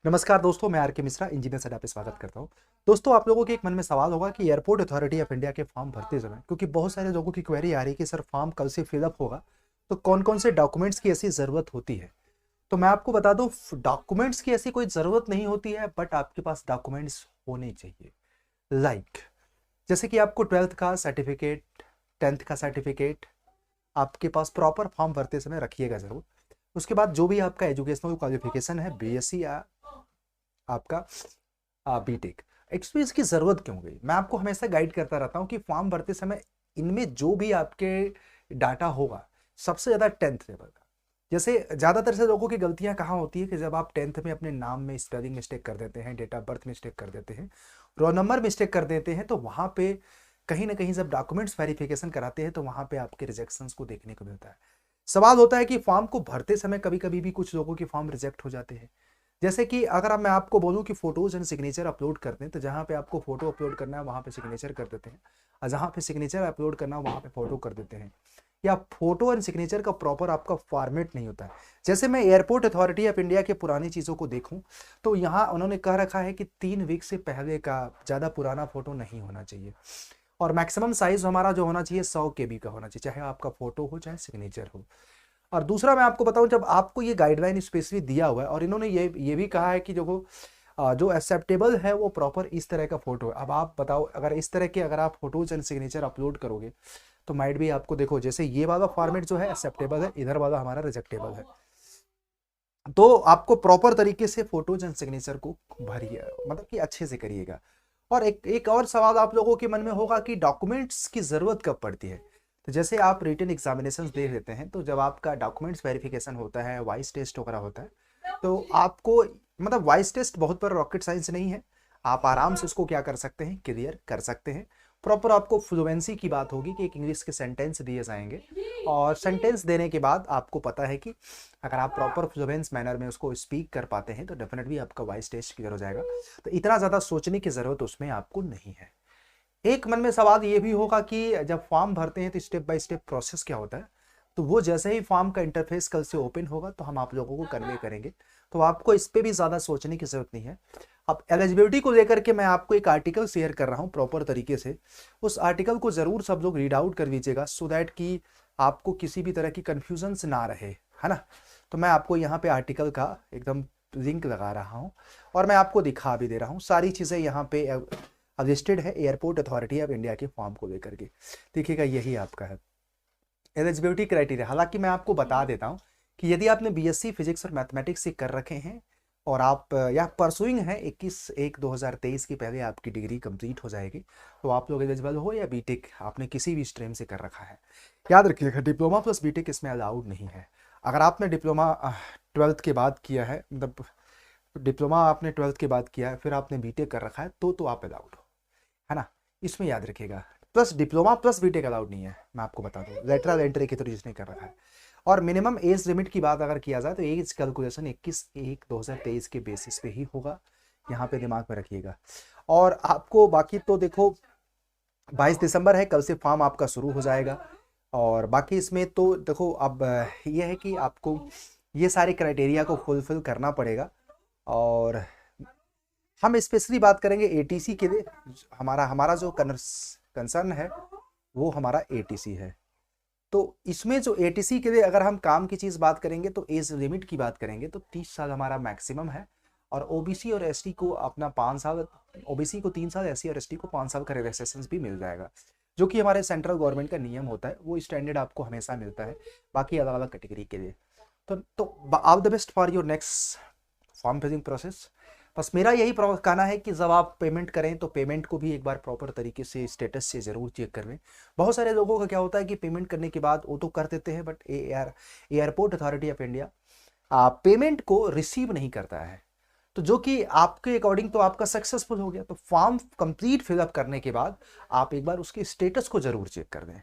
नमस्कार दोस्तों, मैं आर के मिश्रा इंजीनियर सडा पे स्वागत करता हूं। दोस्तों, आप लोगों के एक मन में सवाल होगा कि एयरपोर्ट अथॉरिटी ऑफ इंडिया के फॉर्म भरते समय, क्योंकि बहुत सारे लोगों की क्वेरी आ रही है कि सर फॉर्म कल से फिलअप होगा, तो कौन कौन से डॉक्यूमेंट्स की ऐसी ज़रूरत होती है। तो मैं आपको बता दूं, डॉक्यूमेंट्स की ऐसी कोई ज़रूरत नहीं होती है, बट आपके पास डॉक्यूमेंट्स होने चाहिए। लाइक जैसे कि आपको 12th का सर्टिफिकेट, 10th का सर्टिफिकेट आपके पास प्रॉपर फॉर्म भरते समय रखिएगा ज़रूर। उसके बाद जो भी आपका एजुकेशनल क्वालिफिकेशन है, बीएससी या आपका बीटेक, एक्सपीरियंस की जरूरत क्यों गई, मैं आपको हमेशा गाइड करता रहता हूँ कि फॉर्म भरते समय इनमें जो भी आपके डाटा होगा, सबसे ज्यादा 10th लेवल का। जैसे ज्यादातर से लोगों की गलतियां कहाँ होती है कि जब आप 10th में अपने नाम में स्पेलिंग मिस्टेक कर देते हैं, डेट ऑफ बर्थ मिस्टेक कर देते हैं, रोल नंबर मिस्टेक कर देते हैं, तो वहां पे कहीं ना कहीं जब डॉक्यूमेंट्स वेरिफिकेशन कराते हैं तो वहां पे आपके रिजेक्शंस को देखने को मिलता है। सवाल होता है कि फॉर्म को भरते समय कभी कभी भी कुछ लोगों के फॉर्म रिजेक्ट हो जाते हैं। जैसे कि अगर अब मैं आपको बोलूं कि फोटोज एंड सिग्नेचर अपलोड करते हैं, तो जहां पे आपको फोटो अपलोड करना है वहां पे सिग्नेचर कर देते हैं, और जहां पे सिग्नेचर अपलोड करना है वहां पे फोटो कर देते हैं, या फोटो एंड सिग्नेचर का प्रॉपर आपका फॉर्मेट नहीं होता है। जैसे मैं एयरपोर्ट अथॉरिटी ऑफ इंडिया के पुरानी चीज़ों को देखूं, तो यहाँ उन्होंने कह रखा है कि 3 वीक से पहले का ज़्यादा पुराना फोटो नहीं होना चाहिए, और मैक्सिमम साइज हमारा जो होना चाहिए 100 KB का होना चाहिए, चाहे आपका फोटो हो चाहे सिग्नेचर हो। और दूसरा मैं आपको बताऊं, जब आपको ये गाइडलाइन स्पेशली दिया हुआ है और इन्होंने ये भी कहा है कि जो एक्सेप्टेबल है वो प्रॉपर इस तरह का फोटो है। अब आप बताओ, अगर इस तरह के अगर आप फोटोज एंड सिग्नेचर अपलोड करोगे तो माइट भी आपको, देखो जैसे ये वाला फॉर्मेट जो है एक्सेप्टेबल है, इधर वाला हमारा रिजेक्टेबल है, तो आपको प्रॉपर तरीके से फोटोज एंड सिग्नेचर को भरिए, मतलब कि अच्छे से करिएगा। और एक एक और सवाल आप लोगों के मन में होगा कि डॉक्यूमेंट्स की जरूरत कब पड़ती है। तो जैसे आप रिटन एग्जामिनेशन दे लेते हैं, तो जब आपका डॉक्यूमेंट्स वेरिफिकेशन होता है, वॉइस टेस्ट वगैरह होता है, तो आपको, मतलब वॉइस टेस्ट बहुत बड़ा रॉकेट साइंस नहीं है, आप आराम से उसको क्या कर सकते हैं, क्लियर कर सकते हैं। प्रॉपर आपको फ्लुएंसी की बात होगी कि एक इंग्लिश के सेंटेंस दिए जाएंगे, और सेंटेंस देने के बाद आपको पता है कि अगर आप प्रॉपर फ्लुएंस मैनर में उसको स्पीक कर पाते हैं तो डेफिनेटली आपका वॉइस टेस्ट क्लियर हो जाएगा। तो इतना ज़्यादा सोचने की ज़रूरत उसमें आपको नहीं है। एक मन में सवाल ये भी होगा कि जब फॉर्म भरते हैं तो स्टेप बाय स्टेप प्रोसेस क्या होता है। तो वो जैसे ही फॉर्म का इंटरफेस कल से ओपन होगा तो हम आप लोगों को कन्वे करेंगे, तो आपको इस पर भी ज़्यादा सोचने की ज़रूरत नहीं है। अब एलिजिबिलिटी को लेकर के मैं आपको एक आर्टिकल शेयर कर रहा हूँ प्रॉपर तरीके से, उस आर्टिकल को ज़रूर सब लोग रीड आउट कर लीजिएगा, सो दैट कि आपको किसी भी तरह की कन्फ्यूजन्स ना रहे, है ना। तो मैं आपको यहाँ पे आर्टिकल का एकदम लिंक लगा रहा हूँ, और मैं आपको दिखा भी दे रहा हूँ, सारी चीज़ें यहाँ पे लिस्टेड है एयरपोर्ट अथॉरिटी ऑफ इंडिया के फॉर्म को लेकर के। देखिएगा, यही आपका है एलिजिबिलिटी क्राइटेरिया। हालांकि मैं आपको बता देता हूँ कि यदि आपने बीएससी फिजिक्स और मैथमेटिक्स से कर रखे हैं और आप या परसुइंग है 21/1/2023 की पहले आपकी डिग्री कंप्लीट हो जाएगी, तो आप लोग एलिजिबल हो, या बीटेक आपने किसी भी स्ट्रीम से कर रखा है। याद रखिएगा, डिप्लोमा प्लस बीटेक इसमें अलाउड नहीं है। अगर आपने डिप्लोमा 12th के बाद किया है, मतलब डिप्लोमा आपने 12th के बाद किया है, फिर आपने बीटेक कर रखा है, तो आप अलाउड हो, है ना। इसमें याद रखिएगा, plus diploma plus BTech allowed नहीं है, मैं आपको बता दूं, लेटरल एंट्री के थ्रू जिसने कर रखा है। और मिनिमम एज लिमिट की बात अगर किया जाए तो एज कैलकुलेशन 21/1/2023 के बेसिस पे ही होगा, यहाँ पे दिमाग में रखिएगा। और आपको बाकी तो देखो, 22 दिसंबर है, कल से फॉर्म आपका शुरू हो जाएगा। और बाकी इसमें तो देखो, अब ये है कि आपको ये सारे क्राइटेरिया को फुलफिल करना पड़ेगा। और हम स्पेशली बात करेंगे एटीसी के लिए, हमारा हमारा जो कंसर्न है वो हमारा एटीसी है। तो इसमें जो एटीसी के लिए अगर हम काम की चीज़ बात करेंगे तो एज लिमिट की बात करेंगे तो 30 साल हमारा मैक्सिमम है। और ओबीसी और एसटी को अपना 5 साल, ओबीसी को 3 साल, एससी और एसटी को 5 साल का रिलैक्सेशन भी मिल जाएगा, जो कि हमारे सेंट्रल गवर्नमेंट का नियम होता है, वो स्टैंडर्ड आपको हमेशा मिलता है बाकी अलग अलग कैटेगरी के लिए। तो all the best for your next form filling process. बस मेरा यही कहना है कि जब आप पेमेंट करें तो पेमेंट को भी एक बार प्रॉपर तरीके से स्टेटस से ज़रूर चेक कर लें। बहुत सारे लोगों का क्या होता है कि पेमेंट करने के बाद वो तो कर देते हैं, but airport authority of India payment को रिसीव नहीं करता है, तो जो कि आपके अकॉर्डिंग तो आपका सक्सेसफुल हो गया। तो फॉर्म कंप्लीट फिलअप करने के बाद आप एक बार उसके स्टेटस को जरूर चेक कर दें,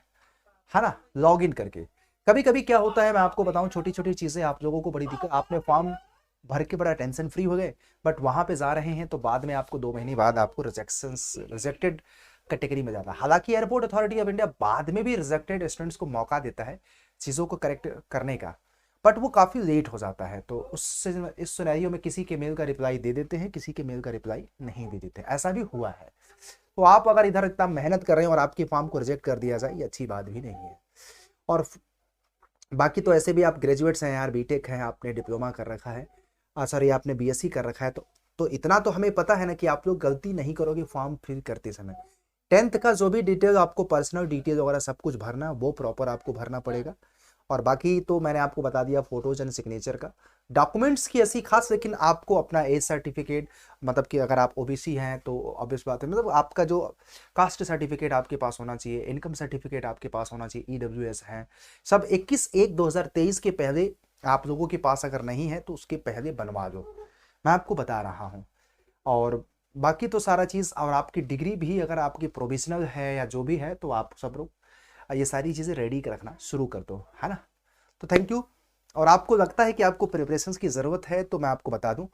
है ना, लॉग इन करके। कभी कभी क्या होता है, मैं आपको बताऊं, छोटी छोटी चीज़ें आप लोगों को बड़ी दिक्कत, आपने फॉर्म भर के बड़ा टेंशन फ्री हो गए, बट वहां पे जा रहे हैं तो बाद में आपको 2 महीने बाद आपको रिजेक्टेड कैटेगरी में जाता है। हालांकि एयरपोर्ट अथॉरिटी ऑफ इंडिया बाद में भी रिजेक्टेड स्टूडेंट्स को मौका देता है चीज़ों को करेक्ट करने का, बट वो काफ़ी लेट हो जाता है। तो उससे इस सिनेरियो में किसी के मेल का रिप्लाई दे देते हैं, किसी के मेल का रिप्लाई नहीं दे देते, ऐसा भी हुआ है। तो आप अगर इधर इतना मेहनत कर रहे हैं और आपकी फॉर्म को रिजेक्ट कर दिया जाए, ये अच्छी बात भी नहीं है। और बाकी तो ऐसे भी आप ग्रेजुएट्स हैं यार, बीटेक हैं, आपने डिप्लोमा कर रखा है, सॉरी आपने बीएससी कर रखा है, तो इतना तो हमें पता है ना कि आप लोग गलती नहीं करोगे फॉर्म फिल करते समय। 10th का जो भी डिटेल आपको पर्सनल डिटेल वगैरह सब कुछ भरना, वो प्रॉपर आपको भरना पड़ेगा। और बाकी तो मैंने आपको बता दिया फोटोज एंड सिग्नेचर का। डॉक्यूमेंट्स की ऐसी खास, लेकिन आपको अपना एज सर्टिफिकेट, मतलब कि अगर आप ओबीसी हैं तो ऑब्वियस बात है, मतलब आपका जो कास्ट सर्टिफिकेट आपके पास होना चाहिए, इनकम सर्टिफिकेट आपके पास होना चाहिए, ईडब्ल्यूएस है सब 21/1/2023 के पहले आप लोगों के पास अगर नहीं है तो उसके पहले बनवा दो, मैं आपको बता रहा हूँ। और बाकी तो सारा चीज़, और आपकी डिग्री भी अगर आपकी प्रोविजनल है या जो भी है, तो आप सब लोग ये सारी चीज़ें रेडी रखना शुरू कर दो, है ना। तो थैंक यू। और आपको लगता है कि आपको प्रिपरेशंस की ज़रूरत है तो मैं आपको बता दूं,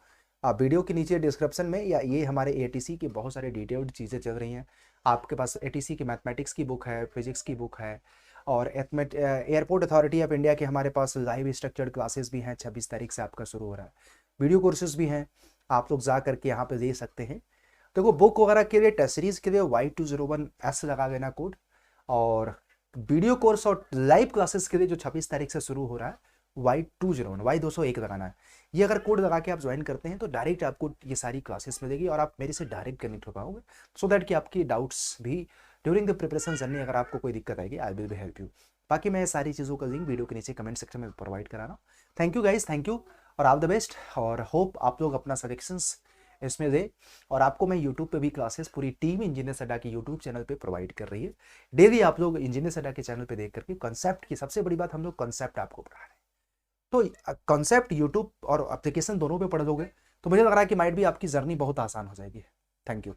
आप वीडियो के नीचे डिस्क्रिप्शन में या ये हमारे एटीसी की बहुत सारी डिटेल्ड चीज़ें चल रही हैं। आपके पास एटीसी की मैथमेटिक्स की बुक है, फिजिक्स की बुक है, और एयरपोर्ट अथॉरिटी ऑफ इंडिया के हमारे पास लाइव स्ट्रक्चर्ड क्लासेस भी हैं, 26 तारीख से आपका शुरू हो रहा है। वीडियो कोर्सेज भी हैं, आप लोग जा करके यहाँ पे ले सकते हैं। देखो बुक वगैरह के लिए, टेस्ट सीरीज के लिए Y201S लगा देना कोड, और वीडियो कोर्स और लाइव क्लासेस के लिए जो 26 तारीख से शुरू हो रहा है Y201 Y201 लगाना है। ये अगर कोड लगा के आप ज्वाइन करते हैं तो डायरेक्ट आपको ये सारी क्लासेस मिलेगी और आप मेरे से डायरेक्ट कनेक्ट हो पाओगे, सो दैट कि आपकी डाउट्स भी ड्यूरिंग द प्रिपरेशन जर्नी अगर आपको कोई दिक्कत आएगी, I will be help you. बाकी मैं सारी चीज़ों का लिंक वीडियो के नीचे कमेंट सेक्शन में प्रोवाइड करा रहा हूँ। Thank you guys, thank you, और ऑल द बेस्ट, और होप आप लोग अपना सजेशंस इसमें दे। और आपको मैं यूट्यूब पे भी क्लासेस, पूरी टीम इंजीनियर अड्डा की यूट्यूब चैनल पे प्रोवाइड कर रही है। डेली आप लोग इंजीनियर अड्डा के चैनल पे देख करके कंसेप्ट की, सबसे बड़ी बात हम लोग कंसेप्ट आपको पढ़ा रहे हैं, तो कंसेप्ट यूट्यूब और एप्लीकेशन दोनों पे पढ़ लोगे तो मुझे लग रहा है कि माइट भी आपकी जर्नी बहुत आसान हो जाएगी। Thank you.